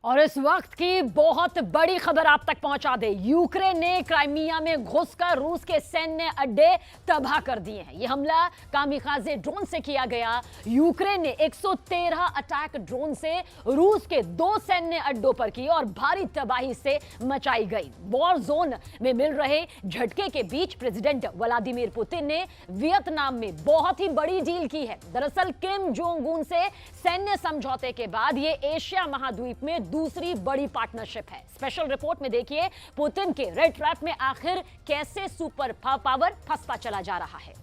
और इस वक्त की बहुत बड़ी खबर आप तक पहुंचा दे। यूक्रेन ने क्राइमिया में घुसकर रूस के सैन्य अड्डे तबाह कर दिए हैं। यह हमला कामिकाजे ड्रोन से किया गया। यूक्रेन ने 113 अटैक ड्रोन से रूस के 2 सैन्य अड्डों पर की और भारी तबाही से मचाई गई। वॉर जोन में मिल रहे झटके के बीच प्रेसिडेंट व्लादिमीर पुतिन ने वियतनाम में बहुत ही बड़ी डील की है। दरअसल किम जोंग उन से सैन्य समझौते के बाद यह एशिया महाद्वीप में दूसरी बड़ी पार्टनरशिप है। स्पेशल रिपोर्ट में देखिए पुतिन के रेड ट्रैप में आखिर कैसे सुपर पावर फंसता चला जा रहा है।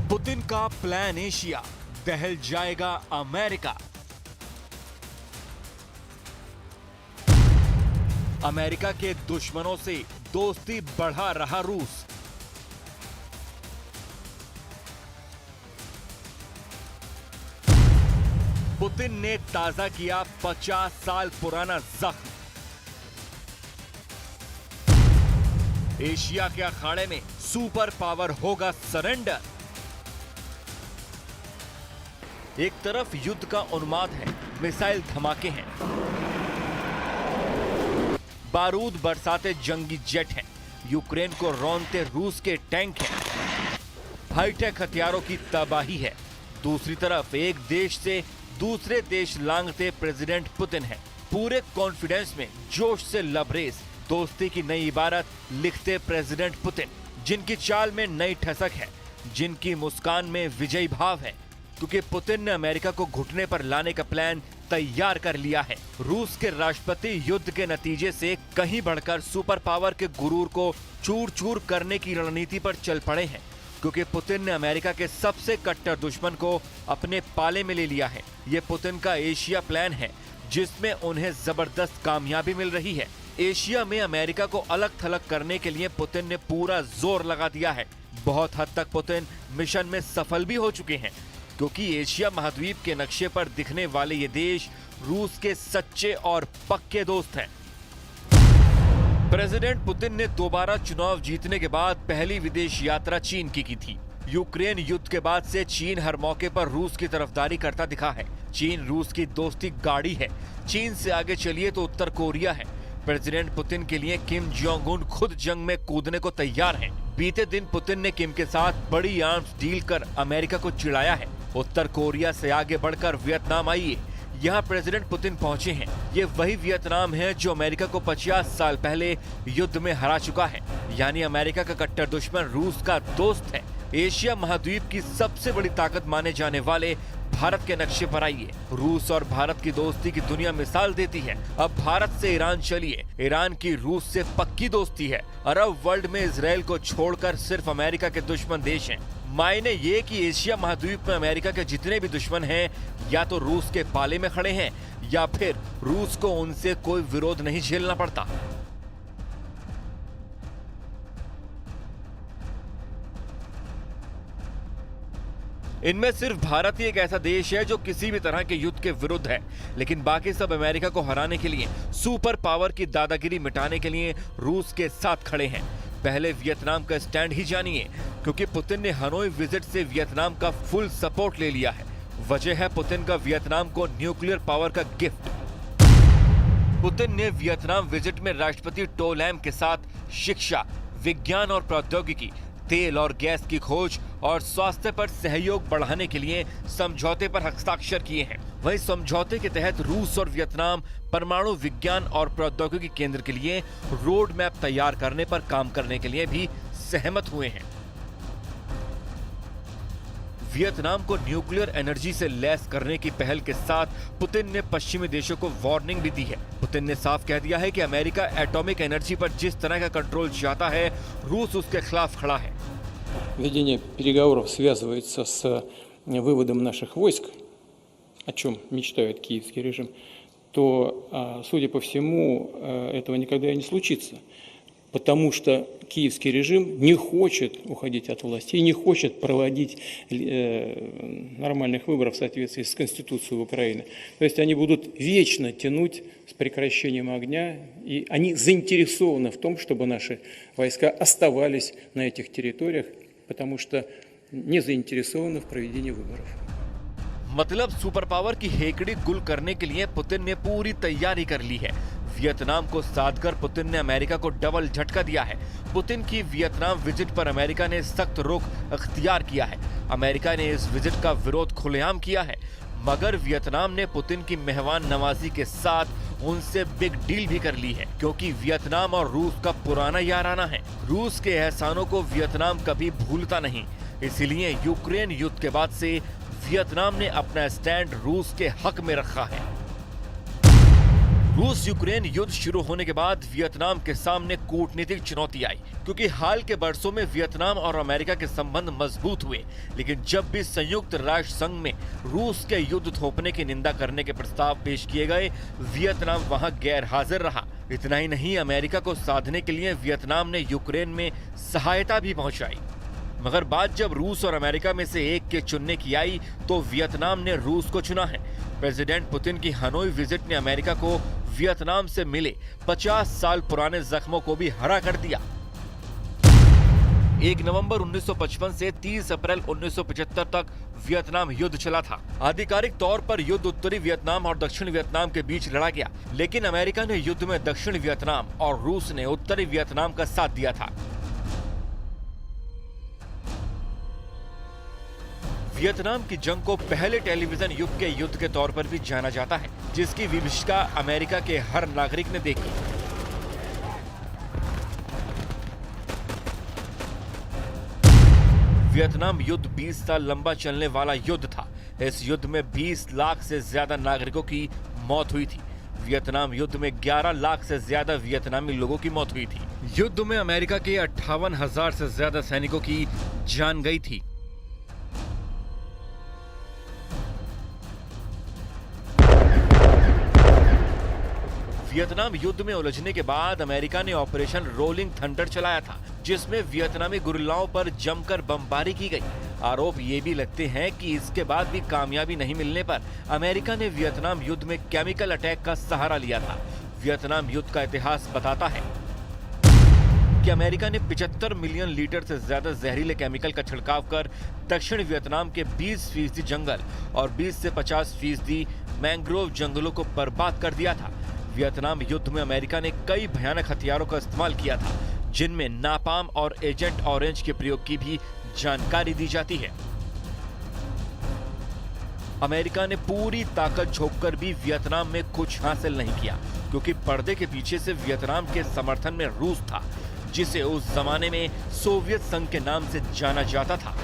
पुतिन का प्लान एशिया, दहल जाएगा अमेरिका। अमेरिका के दुश्मनों से दोस्ती बढ़ा रहा रूस। पुतिन ने ताजा किया 50 साल पुराना जख्म। एशिया के अखाड़े में सुपर पावर होगा सरेंडर। एक तरफ युद्ध का उन्माद है, मिसाइल धमाके हैं, बारूद बरसाते जंगी जेट हैं, यूक्रेन को रौंदते रूस के टैंक हैं, हाईटेक हथियारों की तबाही है। दूसरी तरफ एक देश से दूसरे देश लांघते प्रेसिडेंट पुतिन है। पूरे कॉन्फिडेंस में जोश से लबरेज, दोस्ती की नई इबारत लिखते प्रेसिडेंट पुतिन, जिनकी चाल में नई ठसक है, जिनकी मुस्कान में विजयी भाव है, क्योंकि पुतिन ने अमेरिका को घुटने पर लाने का प्लान तैयार कर लिया है। रूस के राष्ट्रपति युद्ध के नतीजे से कहीं बढ़कर सुपर पावर के गुरूर को चूर चूर करने की रणनीति पर चल पड़े हैं, क्योंकि पुतिन ने अमेरिका के सबसे कट्टर दुश्मन को अपने पाले में ले लिया है। ये पुतिन का एशिया प्लान है, जिसमें उन्हें जबरदस्त कामयाबी मिल रही है। एशिया में अमेरिका को अलग थलग करने के लिए पुतिन ने पूरा जोर लगा दिया है। बहुत हद तक पुतिन मिशन में सफल भी हो चुके हैं, क्योंकि एशिया महाद्वीप के नक्शे पर दिखने वाले ये देश रूस के सच्चे और पक्के दोस्त हैं। प्रेसिडेंट पुतिन ने दोबारा चुनाव जीतने के बाद पहली विदेश यात्रा चीन की थी। यूक्रेन युद्ध के बाद से चीन हर मौके पर रूस की तरफदारी करता दिखा है। चीन रूस की दोस्ती गाड़ी है। चीन से आगे चलिए तो उत्तर कोरिया है। प्रेसिडेंट पुतिन के लिए किम जोंग उन खुद जंग में कूदने को तैयार हैं। बीते दिन पुतिन ने किम के साथ बड़ी आर्म्स डील कर अमेरिका को चिढ़ाया है। उत्तर कोरिया से आगे बढ़कर वियतनाम आइए, यहाँ प्रेसिडेंट पुतिन पहुंचे हैं। ये वही वियतनाम है जो अमेरिका को 50 साल पहले युद्ध में हरा चुका है। यानी अमेरिका का कट्टर दुश्मन रूस का दोस्त है। एशिया महाद्वीप की सबसे बड़ी ताकत माने जाने वाले भारत के नक्शे पर आइए। रूस और भारत की दोस्ती की दुनिया मिसाल देती है। अब भारत से ईरान चलिए, ईरान की रूस से पक्की दोस्ती है। अरब वर्ल्ड में इजराइल को छोड़कर सिर्फ अमेरिका के दुश्मन देश हैं। मायने ये कि एशिया महाद्वीप में अमेरिका के जितने भी दुश्मन हैं, या तो रूस के पाले में खड़े हैं, या फिर रूस को उनसे कोई विरोध नहीं झेलना पड़ता। इनमें सिर्फ भारत ही एक ऐसा देश है जो किसी भी तरह के युद्ध के विरुद्ध है, लेकिन बाकी सब अमेरिका को हराने के लिए, सुपर पावर की दादागिरी मिटाने के लिए रूस के साथ खड़े हैं। पहले वियतनाम का स्टैंड ही जानिए, क्योंकि पुतिन ने हनोई विजिट से वियतनाम का फुल सपोर्ट ले लिया है। वजह है पुतिन का वियतनाम को न्यूक्लियर पावर का गिफ्ट। पुतिन ने वियतनाम विजिट में राष्ट्रपति टो लैम के साथ शिक्षा, विज्ञान और प्रौद्योगिकी, तेल और गैस की खोज और स्वास्थ्य पर सहयोग बढ़ाने के लिए समझौते पर हस्ताक्षर किए हैं। वहीं समझौते के तहत रूस और वियतनाम परमाणु विज्ञान और प्रौद्योगिकी केंद्र के लिए रोड मैप तैयार करने पर काम करने के लिए भी सहमत हुए हैं। वियतनाम को न्यूक्लियर एनर्जी से लैस करने की पहल के साथ पुतिन ने पश्चिमी देशों को वार्निंग भी दी है। पुतिन ने साफ कह दिया है कि अमेरिका एटॉमिक एनर्जी पर जिस तरह का कंट्रोल चाहता है, रूस उसके खिलाफ खड़ा है। Ведение переговоров связывается с выводом наших войск, о чем мечтает киевский режим, то, судя по всему, этого никогда и не случится. потому что киевский режим не хочет уходить от власти и не хочет проводить нормальных выборов в соответствии с Конституцией Украины. То есть они будут вечно тянуть с прекращением огня, и они заинтересованы в том, чтобы наши войска оставались на этих территориях, потому что не заинтересованы в проведении выборов. मतलब सुपर पावर की हेकड़ी गुल करने के लिए पुतिन ने पूरी तैयारी कर ली है। वियतनाम को साधकर पुतिन ने अमेरिका को डबल झटका दिया है। पुतिन की वियतनाम विजिट पर अमेरिका ने सख्त रोक अख्तियार किया है। अमेरिका ने इस विजिट का विरोध खुलेआम किया है, मगर वियतनाम ने पुतिन की मेहमान नवाजी के साथ उनसे बिग डील भी कर ली है, क्योंकि वियतनाम और रूस का पुराना याराना है। रूस के एहसानों को वियतनाम कभी भूलता नहीं, इसीलिए यूक्रेन युद्ध के बाद से वियतनाम ने अपना स्टैंड रूस के हक में रखा है। रूस यूक्रेन युद्ध शुरू होने के बाद वियतनाम के सामने कूटनीतिक चुनौती आई, क्योंकि हाल के वर्षों में वियतनाम और अमेरिका के संबंध मजबूत हुए, लेकिन जब भी संयुक्त राष्ट्र संघ में रूस के युद्ध थोपने की निंदा करने के प्रस्ताव पेश किए गए, वियतनाम वहां गैर हाजिर रहा। इतना ही नहीं, अमेरिका को साधने के लिए वियतनाम ने यूक्रेन में सहायता भी पहुंचाई, मगर बात जब रूस और अमेरिका में से एक के चुनने की आई तो वियतनाम ने रूस को चुना है। प्रेसिडेंट पुतिन की हनोई विजिट ने अमेरिका को वियतनाम से मिले 50 साल पुराने जख्मों को भी हरा कर दिया। 1 नवंबर 1955 से 30 अप्रैल 1975 तक वियतनाम युद्ध चला था। आधिकारिक तौर पर युद्ध उत्तरी वियतनाम और दक्षिण वियतनाम के बीच लड़ा गया, लेकिन अमेरिका ने युद्ध में दक्षिण वियतनाम और रूस ने उत्तरी वियतनाम का साथ दिया था। वियतनाम की जंग को पहले टेलीविजन युग के युद्ध के तौर पर भी जाना जाता है, जिसकी विभीषिका अमेरिका के हर नागरिक ने देखी। वियतनाम युद्ध 20 साल लंबा चलने वाला युद्ध था। इस युद्ध में 20 लाख से ज्यादा नागरिकों की मौत हुई थी। वियतनाम युद्ध में 11 लाख से ज्यादा वियतनामी लोगों की मौत हुई थी। युद्ध में अमेरिका के 58,000 से ज्यादा सैनिकों की जान गई थी। वियतनाम युद्ध में उलझने के बाद अमेरिका ने ऑपरेशन रोलिंग थंडर चलाया था, जिसमें वियतनामी गुरिल्लाओं पर जमकर बमबारी की गई। आरोप ये भी लगते हैं कि इसके बाद भी कामयाबी नहीं मिलने पर अमेरिका ने वियतनाम युद्ध में केमिकल अटैक का सहारा लिया था। वियतनाम युद्ध का इतिहास बताता है कि अमेरिका ने 75 मिलियन लीटर से ज्यादा जहरीले केमिकल का छिड़काव कर दक्षिण वियतनाम के 20% जंगल और 20 से 50% मैंग्रोव जंगलों को बर्बाद कर दिया था। वियतनाम युद्ध में अमेरिका ने कई भयानक हथियारों का इस्तेमाल किया था, जिनमें नापाम और एजेंट ऑरेंज के प्रयोग की भी जानकारी दी जाती है। अमेरिका ने पूरी ताकत झोंककर भी वियतनाम में कुछ हासिल नहीं किया, क्योंकि पर्दे के पीछे से वियतनाम के समर्थन में रूस था, जिसे उस जमाने में सोवियत संघ के नाम से जाना जाता था।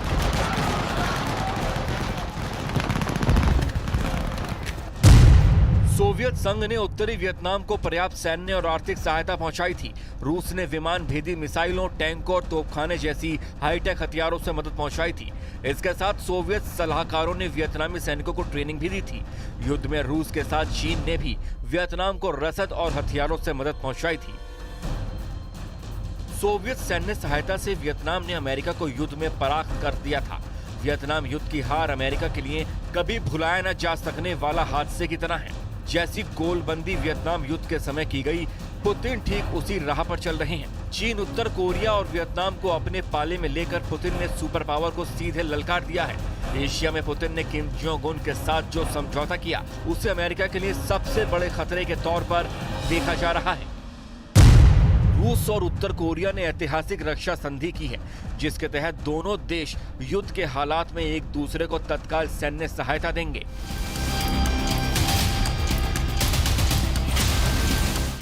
सोवियत संघ ने उत्तरी वियतनाम को पर्याप्त सैन्य और आर्थिक सहायता पहुंचाई थी। रूस ने विमान भेदी मिसाइलों, टैंकों और तोपखाने जैसी हाईटेक हथियारों से मदद पहुंचाई थी। इसके साथ सोवियत सलाहकारों ने वियतनामी सैनिकों को ट्रेनिंग भी दी थी। युद्ध में रूस के साथ चीन ने भी वियतनाम को रसद और हथियारों से मदद पहुंचाई थी। सोवियत सैन्य सहायता से वियतनाम ने अमेरिका को युद्ध में परास्त कर दिया था। वियतनाम युद्ध की हार अमेरिका के लिए कभी भुलाया न जा सकने वाला हादसे की तरह है। जैसी गोलबंदी वियतनाम युद्ध के समय की गई, पुतिन ठीक उसी राह पर चल रहे हैं। चीन उत्तर कोरिया और वियतनाम को अपने पाले में लेकर पुतिन ने सुपर पावर को सीधे ललकार दिया है। एशिया में पुतिन ने किम जोंग उन के साथ जो समझौता किया, उसे अमेरिका के लिए सबसे बड़े खतरे के तौर पर देखा जा रहा है। रूस और उत्तर कोरिया ने ऐतिहासिक रक्षा संधि की है, जिसके तहत दोनों देश युद्ध के हालात में एक दूसरे को तत्काल सैन्य सहायता देंगे।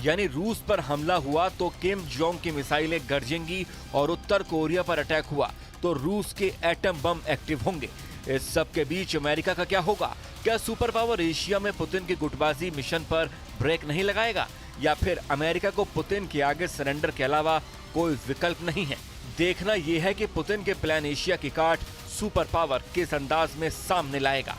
यानी रूस पर हमला हुआ तो किम जोंग की मिसाइलें गरजेंगी और उत्तर कोरिया पर अटैक हुआ तो रूस के एटम बम एक्टिव होंगे। इस सब के बीच अमेरिका का क्या होगा? क्या सुपर पावर एशिया में पुतिन की गुटबाजी मिशन पर ब्रेक नहीं लगाएगा, या फिर अमेरिका को पुतिन के आगे सरेंडर के अलावा कोई विकल्प नहीं है? देखना यह है कि पुतिन के प्लान एशिया की काट सुपर पावर किस अंदाज में सामने लाएगा।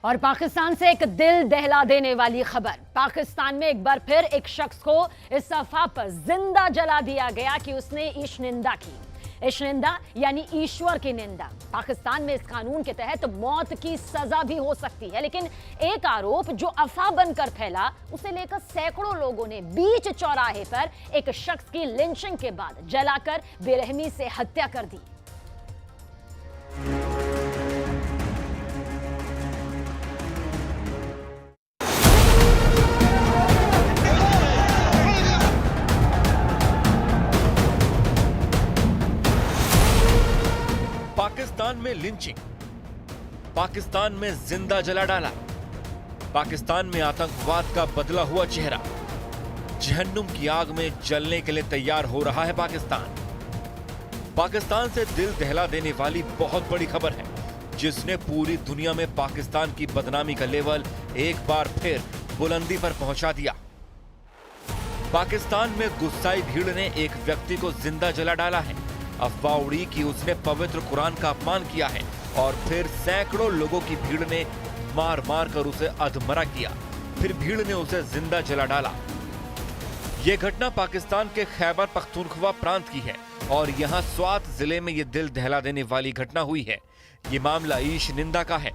और पाकिस्तान से एक दिल दहला देने वाली खबर। पाकिस्तान में एक बार फिर एक शख्स को इस अफवाह पर जिंदा जला दिया गया कि उसने ईश निंदा की। ईश निंदा यानी ईश्वर की निंदा। पाकिस्तान में इस कानून के तहत मौत की सजा भी हो सकती है, लेकिन एक आरोप जो अफवाह बनकर फैला, उसे लेकर सैकड़ों लोगों ने बीच चौराहे पर एक शख्स की लिंचिंग के बाद जलाकर बेरहमी से हत्या कर दी। पाकिस्तान में लिंचिंग, पाकिस्तान में जिंदा जला डाला, पाकिस्तान में आतंकवाद का बदला हुआ चेहरा, जहन्नुम की आग में जलने के लिए तैयार हो रहा है पाकिस्तान। पाकिस्तान से दिल दहला देने वाली बहुत बड़ी खबर है, जिसने पूरी दुनिया में पाकिस्तान की बदनामी का लेवल एक बार फिर बुलंदी पर पहुंचा दिया। पाकिस्तान में गुस्साई भीड़ ने एक व्यक्ति को जिंदा जला डाला है। अफवाह उड़ी कि उसने पवित्र कुरान का अपमान किया है और फिर सैकड़ों लोगों की भीड़ ने मार मार कर उसे अधमरा किया। फिर भीड़ ने उसे जिंदा जला डाला। यह घटना पाकिस्तान के खैबर पख्तूनख्वा प्रांत की है और यहाँ स्वात जिले में यह दिल दहला देने वाली घटना हुई है। ये मामला ईश निंदा का है।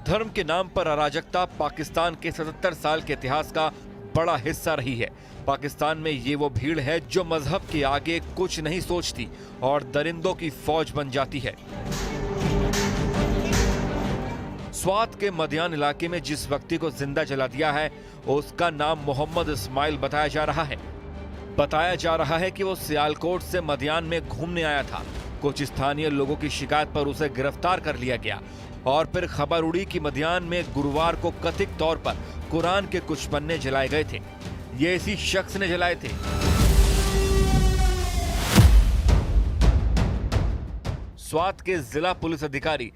धर्म के नाम पर अराजकता पाकिस्तान के 77 साल के इतिहास का बड़ा हिस्सा रही है। पाकिस्तान में ये वो भीड़ है जो मजहब के आगे कुछ नहीं सोचती और दरिंदों की फौज बन जाती है। स्वात के मदियान इलाके में जिस व्यक्ति को जिंदा जला दिया है, उसका नाम मोहम्मद इस्माइल बताया जा रहा है। बताया जा रहा है कि वो सियालकोट से मदियान में घूमने आया था। कुछ स्थानीय लोगों की शिकायत पर उसे गिरफ्तार कर लिया गया और फिर खबर उड़ी कि मदियान में गुरुवार को कथित तौर पर कुरान के कुछ पन्ने जलाए गए थे। ये इसी शख्स ने जलाए थे। स्वात के जिला पुलिस अधिकारी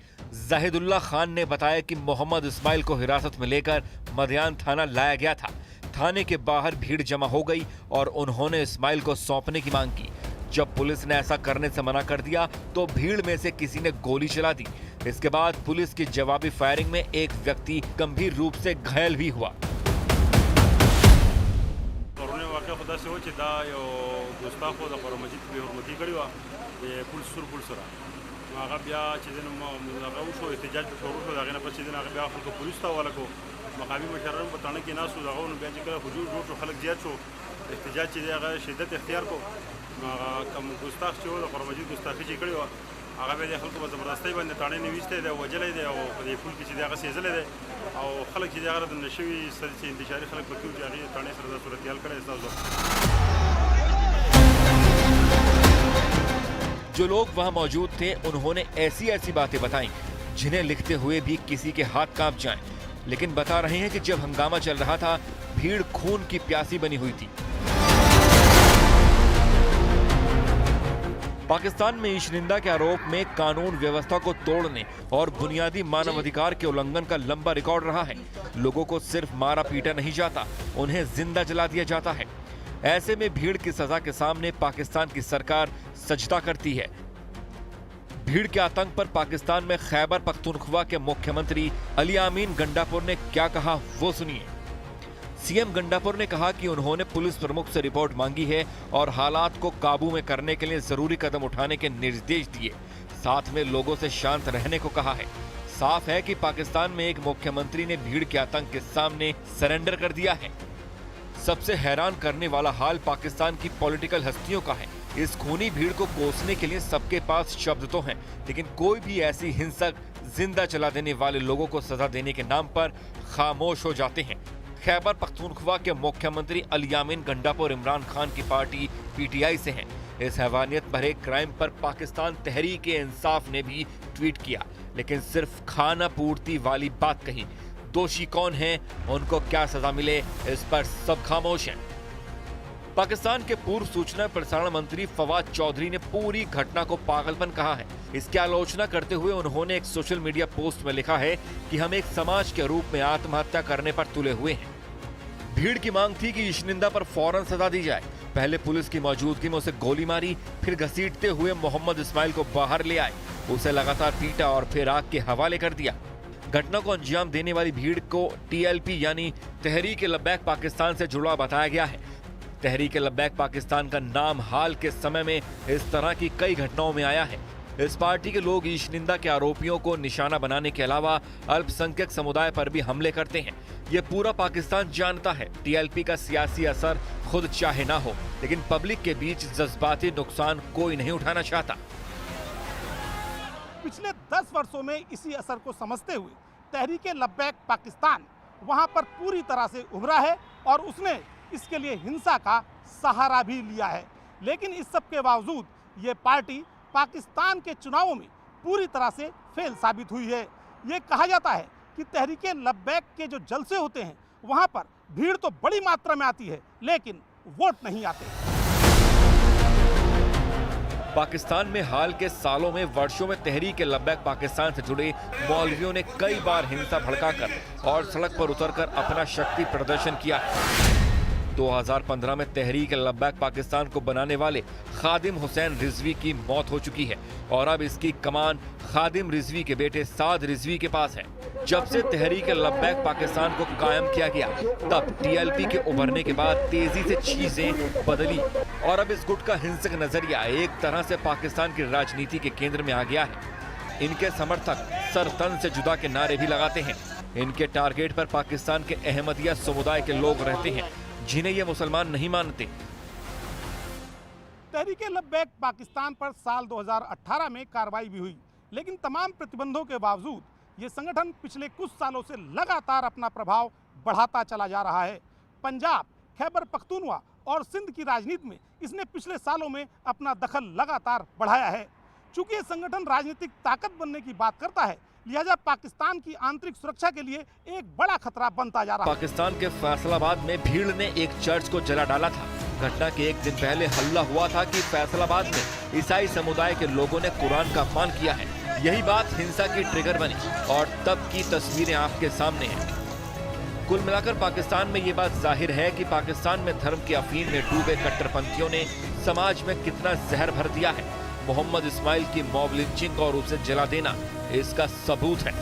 जाहिदुल्लाह खान ने बताया कि मोहम्मद इस्माइल को हिरासत में लेकर मदियान थाना लाया गया था। थाने के बाहर भीड़ जमा हो गई और उन्होंने इस्माइल को सौंपने की मांग की। जब पुलिस ने ऐसा करने से मना कर दिया तो भीड़ में से किसी ने गोली चला दी। इसके बाद पुलिस की जवाबी फायरिंग में एक व्यक्ति गंभीर रूप से घायल भी हुआ। मकामी मशरन बताने की नासु दागों ने बेंच कर हुजूर जो खलक जिया छो एहतजाज चीज़ अगर शिद्दत इख्तियार को कम गुस्ताख चो और मजीद गुस्ताखी चिकड़ी हो आगे बेंच खलक को ज़बरदस्ती बंद ताने निविष्टे दे वजले दे और ये फुल की चीज़ अगर सेजले दे और खलक चीज़ अगर नशवी सर से इंतजारी खलक बक्यू जारी ताने सरदा सूरत याल करे ऐसा जो लोग वहां मौजूद थे उन्होंने ऐसी बातें बताई जिन्हें लिखते हुए भी किसी के हाथ कांप जाएं। लेकिन बता रहे हैं कि जब हंगामा चल रहा था, भीड़ खून की प्यासी बनी हुई थी। पाकिस्तान में ईश निंदा के आरोप में कानून व्यवस्था को तोड़ने और बुनियादी मानवाधिकार के उल्लंघन का लंबा रिकॉर्ड रहा है। लोगों को सिर्फ मारा पीटा नहीं जाता, उन्हें जिंदा जला दिया जाता है। ऐसे में भीड़ की सजा के सामने पाकिस्तान की सरकार सजदा करती है। भीड़ के आतंक पर पाकिस्तान में खैबर पख्तूनख्वा के मुख्यमंत्री अलियामीन गंडापुर ने क्या कहा, वो सुनिए। सीएम गंडापुर ने कहा कि उन्होंने पुलिस प्रमुख से रिपोर्ट मांगी है और हालात को काबू में करने के लिए जरूरी कदम उठाने के निर्देश दिए। साथ में लोगों से शांत रहने को कहा है। साफ है कि पाकिस्तान में एक मुख्यमंत्री ने भीड़ के आतंक के सामने सरेंडर कर दिया है। सबसे हैरान करने वाला हाल पाकिस्तान की पॉलिटिकल हस्तियों का है। इस खूनी भीड़ को कोसने के लिए सबके पास शब्द तो हैं, लेकिन कोई भी ऐसी हिंसक जिंदा जला देने वाले लोगों को सजा देने के नाम पर खामोश हो जाते हैं। खैबर पख्तूनख्वा के मुख्यमंत्री अलियामीन गंडापुर इमरान खान की पार्टी पीटीआई से हैं। इस हैवानियत भरे क्राइम पर पाकिस्तान तहरीक इंसाफ ने भी ट्वीट किया, लेकिन सिर्फ खाना पूर्ति वाली बात कही। दोषी कौन हैं, उनको क्या सजा मिले, इस पर सब खामोश हैं। पाकिस्तान के पूर्व सूचना प्रसारण मंत्री फवाद चौधरी ने पूरी घटना को पागलपन कहा है। इसकी आलोचना करते हुए उन्होंने एक सोशल मीडिया पोस्ट में लिखा है कि हम एक समाज के रूप में आत्महत्या करने पर तुले हुए हैं। भीड़ की मांग थी कि ईश निंदा पर फौरन सजा दी जाए। पहले पुलिस की मौजूदगी में उसे गोली मारी, फिर घसीटते हुए मोहम्मद इस्माइल को बाहर ले आए, उसे लगातार पीटा और फिर आग के हवाले कर दिया। घटना को अंजाम देने वाली भीड़ को TLP यानी तहरीक-ए-लब्बैक पाकिस्तान से जुड़ा बताया गया है। तहरीक-ए-लब्बैक पाकिस्तान का नाम हाल के समय में इस तरह की कई घटनाओं में आया है। इस पार्टी के लोग ईश निंदा के आरोपियों को निशाना बनाने के अलावा अल्पसंख्यक समुदाय पर भी हमले करते हैं। ये पूरा पाकिस्तान जानता है TLP का सियासी असर खुद चाहे ना हो, लेकिन पब्लिक के बीच जज्बाती नुकसान कोई नहीं उठाना चाहता। पिछले 10 वर्षों में इसी असर को समझते हुए तहरीक-ए-लब्बैक पाकिस्तान वहां पर पूरी तरह से उभरा है और उसने इसके लिए हिंसा का सहारा भी लिया है। लेकिन इस सब के बावजूद ये पार्टी पाकिस्तान के चुनावों में पूरी तरह से फेल साबित हुई है। ये कहा जाता है कि तहरीक-ए-लब्बैक के जो जलसे होते हैं वहां पर भीड़ तो बड़ी मात्रा में आती है, लेकिन वोट नहीं आते। पाकिस्तान में हाल के सालों में वर्षों में तहरीक-ए-लब्बैक पाकिस्तान से जुड़े मौलवियों ने कई बार हिंसा भड़काकर और सड़क पर उतरकर अपना शक्ति प्रदर्शन किया है। 2015 में तहरीक-ए-लब्बैक पाकिस्तान को बनाने वाले खादिम हुसैन रिजवी की मौत हो चुकी है और अब इसकी कमान खादिम रिजवी के बेटे साद रिजवी के पास है। जब से तहरीक-ए-लब्बैक पाकिस्तान को कायम किया गया, तब TLP के उभरने के बाद तेजी से चीजें बदली और अब इस गुट का हिंसक नजरिया एक तरह से पाकिस्तान की राजनीति के केंद्र में आ गया है। इनके समर्थक सर तन से जुदा के नारे भी लगाते हैं। इनके टारगेट पर पाकिस्तान के अहमदिया समुदाय के लोग रहते हैं, जिन्हें ये मुसलमान नहीं मानते। तहरीक-ए-लब्बैक पाकिस्तान पर साल 2018 में कार्रवाई भी हुई, लेकिन तमाम प्रतिबंधों के बावजूद ये संगठन पिछले कुछ सालों से लगातार अपना प्रभाव बढ़ाता चला जा रहा है। पंजाब, खैबर पख्तूनवा और सिंध की राजनीति में इसने पिछले सालों में अपना दखल लगातार बढ़ाया है। चूंकि ये संगठन राजनीतिक ताकत बनने की बात करता है, लिहाजा पाकिस्तान की आंतरिक सुरक्षा के लिए एक बड़ा खतरा बनता जा रहा है। पाकिस्तान के फैसलाबाद में भीड़ ने एक चर्च को जला डाला था। घटना के एक दिन पहले हल्ला हुआ था कि फैसलाबाद में ईसाई समुदाय के लोगों ने कुरान का अपमान किया है। यही बात हिंसा की ट्रिगर बनी और तब की तस्वीरें आपके सामने हैं। कुल मिलाकर पाकिस्तान में ये बात जाहिर है कि पाकिस्तान में धर्म की अफीम में डूबे कट्टरपंथियों ने समाज में कितना जहर भर दिया है। मोहम्मद इस्माइल की मॉब लिंचिंग और उसे जला देना इसका सबूत है।